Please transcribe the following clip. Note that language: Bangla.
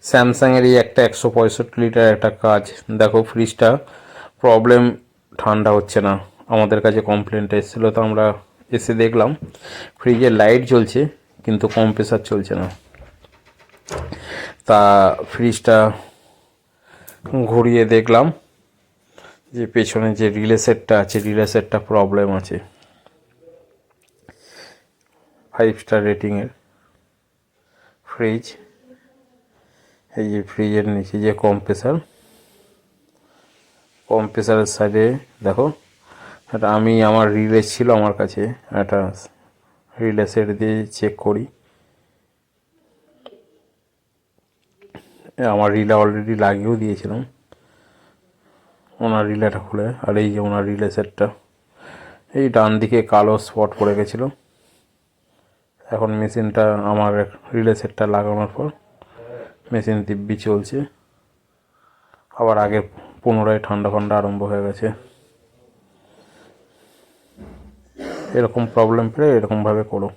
স্যামসাংয়েরই একটা 165 লিটার একটা কাজ। দেখো ফ্রিজটা প্রবলেম, ঠান্ডা হচ্ছে না। আমাদের কাছে কমপ্লেনটা এসেছিলো, তো আমরা এসে দেখলাম ফ্রিজের লাইট জ্বলছে কিন্তু কম্প্রেসার চলছে না। তা ফ্রিজটা ঘুরিয়ে দেখলাম যে পেছনে যে রিলে সেটটা আছে, রিলে সেটটা প্রবলেম আছে। 5 স্টার রেটিংয়ের ফ্রিজ। এই যে ফ্রিজের নিচে যে কম্প্রেসারের সাইডে দেখো, এটা আমি আমার রিলে ছিল আমার কাছে, একটা রিলে সেট দিয়ে চেক করি। আমার রিলে অলরেডি লাগিয়েও দিয়েছিলাম, ওনার রিলেটা খুলে। আর এই যে ওনার রিলে সেটটা, এই ডান দিকে কালো স্পট পড়ে গেছিলো। এখন মেশিনটা আমার রিলে সেটটা লাগানোর পর মেশিন দিব্যি চলছে। আবার আগে পুনরায় ঠান্ডা আরম্ভ হয়ে গেছে। এরকম প্রবলেম পেলে এরকমভাবে করো।